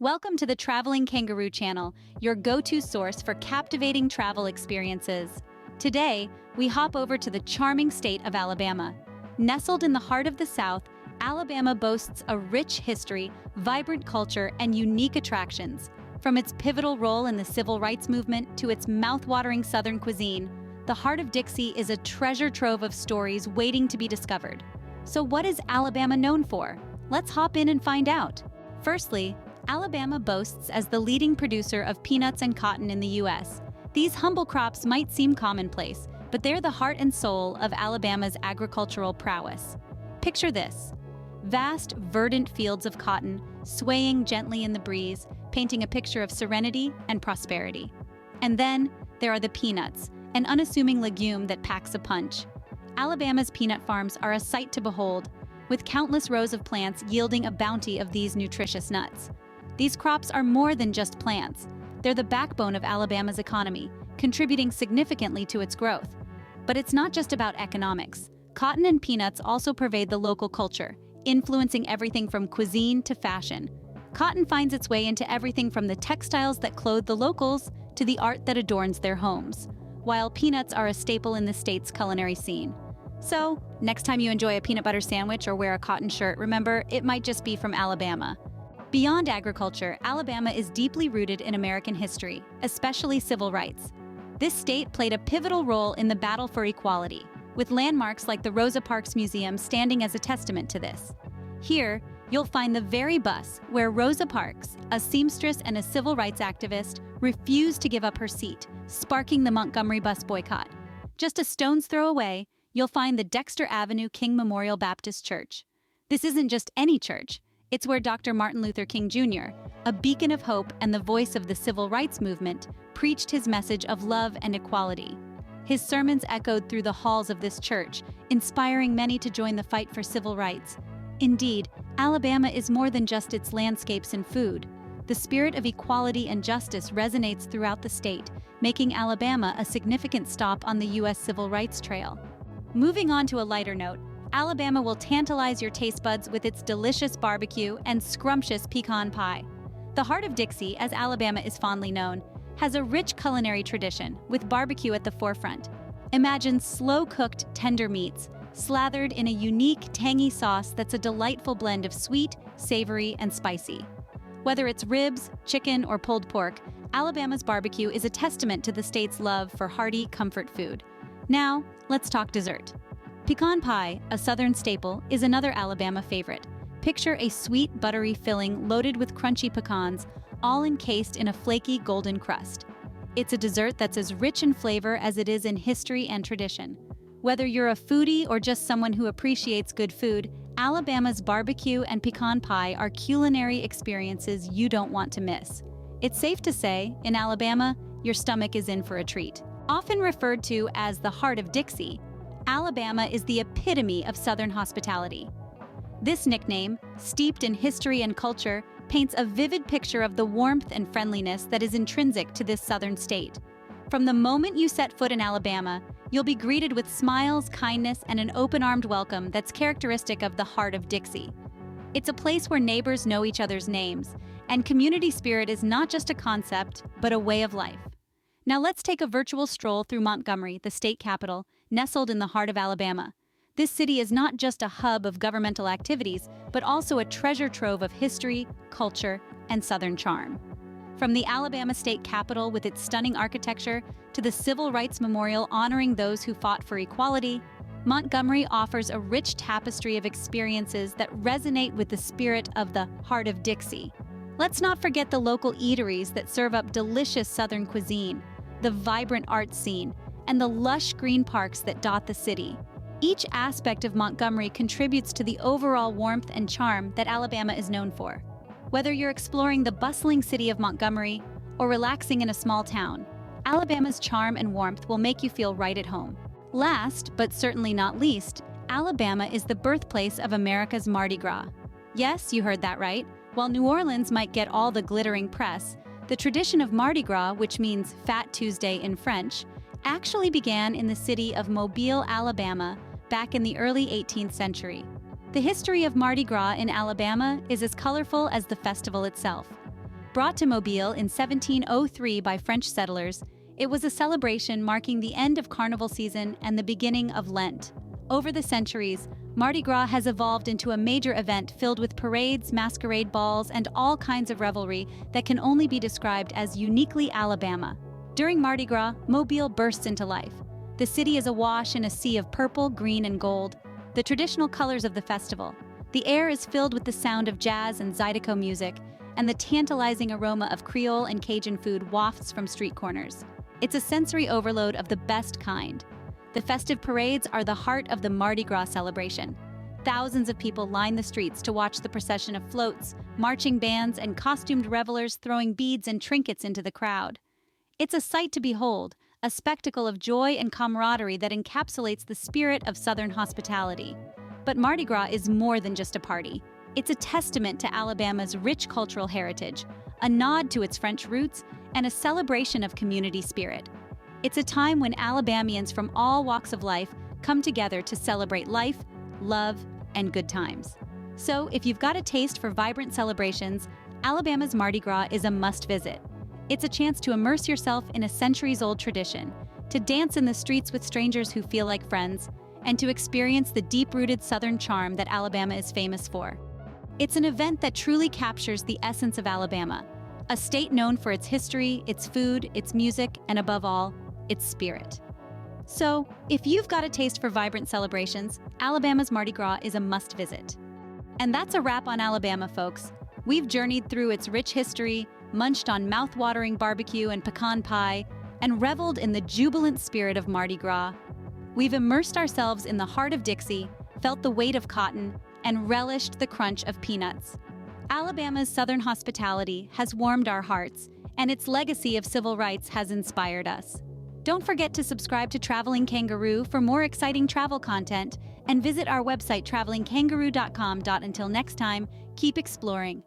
Welcome to the Traveling Kangaroo channel, your go-to source for captivating travel experiences. Today, we hop over to the charming state of Alabama. Nestled in the heart of the South, Alabama boasts a rich history, vibrant culture, and unique attractions. From its pivotal role in the civil rights movement to its mouth-watering Southern cuisine, the Heart of Dixie is a treasure trove of stories waiting to be discovered. So what is Alabama known for? Let's hop in and find out. Firstly, Alabama boasts as the leading producer of peanuts and cotton in the U.S. These humble crops might seem commonplace, but they're the heart and soul of Alabama's agricultural prowess. Picture this: vast, verdant fields of cotton, swaying gently in the breeze, painting a picture of serenity and prosperity. And then there are the peanuts, an unassuming legume that packs a punch. Alabama's peanut farms are a sight to behold, with countless rows of plants yielding a bounty of these nutritious nuts. These crops are more than just plants. They're the backbone of Alabama's economy, contributing significantly to its growth. But it's not just about economics. Cotton and peanuts also pervade the local culture, influencing everything from cuisine to fashion. Cotton finds its way into everything from the textiles that clothe the locals to the art that adorns their homes, while peanuts are a staple in the state's culinary scene. So, next time you enjoy a peanut butter sandwich or wear a cotton shirt, remember, it might just be from Alabama. Beyond agriculture, Alabama is deeply rooted in American history, especially civil rights. This state played a pivotal role in the battle for equality, with landmarks like the Rosa Parks Museum standing as a testament to this. Here, you'll find the very bus where Rosa Parks, a seamstress and a civil rights activist, refused to give up her seat, sparking the Montgomery bus boycott. Just a stone's throw away, you'll find the Dexter Avenue King Memorial Baptist Church. This isn't just any church. It's where Dr. Martin Luther King Jr., a beacon of hope and the voice of the civil rights movement, preached his message of love and equality. His sermons echoed through the halls of this church, inspiring many to join the fight for civil rights. Indeed, Alabama is more than just its landscapes and food. The spirit of equality and justice resonates throughout the state, making Alabama a significant stop on the U.S. civil rights trail. Moving on to a lighter note, Alabama will tantalize your taste buds with its delicious barbecue and scrumptious pecan pie. The Heart of Dixie, as Alabama is fondly known, has a rich culinary tradition, with barbecue at the forefront. Imagine slow-cooked, tender meats, slathered in a unique, tangy sauce that's a delightful blend of sweet, savory, and spicy. Whether it's ribs, chicken, or pulled pork, Alabama's barbecue is a testament to the state's love for hearty comfort food. Now, let's talk dessert. Pecan pie, a southern staple, is another Alabama favorite. Picture a sweet, buttery filling loaded with crunchy pecans, all encased in a flaky, golden crust. It's a dessert that's as rich in flavor as it is in history and tradition. Whether you're a foodie or just someone who appreciates good food, Alabama's barbecue and pecan pie are culinary experiences you don't want to miss. It's safe to say, in Alabama, your stomach is in for a treat. Often referred to as the Heart of Dixie, Alabama is the epitome of Southern hospitality. This nickname, steeped in history and culture, paints a vivid picture of the warmth and friendliness that is intrinsic to this southern state. From the moment you set foot in Alabama, you'll be greeted with smiles, kindness, and an open-armed welcome that's characteristic of the Heart of Dixie. It's a place where neighbors know each other's names, and community spirit is not just a concept, but a way of life. Now let's take a virtual stroll through Montgomery, the state capital, nestled in the heart of Alabama. This city is not just a hub of governmental activities, but also a treasure trove of history, culture, and Southern charm. From the Alabama state capitol with its stunning architecture to the Civil Rights Memorial honoring those who fought for equality, Montgomery offers a rich tapestry of experiences that resonate with the spirit of the Heart of Dixie. Let's not forget the local eateries that serve up delicious Southern cuisine, the vibrant art scene, and the lush green parks that dot the city. Each aspect of Montgomery contributes to the overall warmth and charm that Alabama is known for. Whether you're exploring the bustling city of Montgomery or relaxing in a small town, Alabama's charm and warmth will make you feel right at home. Last, but certainly not least, Alabama is the birthplace of America's Mardi Gras. Yes, you heard that right. While New Orleans might get all the glittering press, the tradition of Mardi Gras, which means Fat Tuesday in French, actually began in the city of Mobile, Alabama, back in the early 18th century. The history of Mardi Gras in Alabama is as colorful as the festival itself. Brought to Mobile in 1703 by French settlers, it was a celebration marking the end of carnival season and the beginning of Lent. Over the centuries, Mardi Gras has evolved into a major event filled with parades, masquerade balls, and all kinds of revelry that can only be described as uniquely Alabama. During Mardi Gras, Mobile bursts into life. The city is awash in a sea of purple, green, and gold, the traditional colors of the festival. The air is filled with the sound of jazz and zydeco music, and the tantalizing aroma of Creole and Cajun food wafts from street corners. It's a sensory overload of the best kind. The festive parades are the heart of the Mardi Gras celebration. Thousands of people line the streets to watch the procession of floats, marching bands, and costumed revelers throwing beads and trinkets into the crowd. It's a sight to behold, a spectacle of joy and camaraderie that encapsulates the spirit of Southern hospitality. But Mardi Gras is more than just a party. It's a testament to Alabama's rich cultural heritage, a nod to its French roots, and a celebration of community spirit. It's a time when Alabamians from all walks of life come together to celebrate life, love, and good times. So, if you've got a taste for vibrant celebrations, Alabama's Mardi Gras is a must-visit. It's a chance to immerse yourself in a centuries-old tradition, to dance in the streets with strangers who feel like friends, and to experience the deep-rooted Southern charm that Alabama is famous for. It's an event that truly captures the essence of Alabama, a state known for its history, its food, its music, and above all, its spirit. So, if you've got a taste for vibrant celebrations, Alabama's Mardi Gras is a must-visit. And that's a wrap on Alabama, folks. We've journeyed through its rich history, munched on mouth-watering barbecue and pecan pie, and reveled in the jubilant spirit of Mardi Gras. We've immersed ourselves in the heart of Dixie, felt the weight of cotton, and relished the crunch of peanuts. Alabama's Southern hospitality has warmed our hearts, and its legacy of civil rights has inspired us. Don't forget to subscribe to Traveling Kangaroo for more exciting travel content, and visit our website travelingkangaroo.com. Until next time, keep exploring.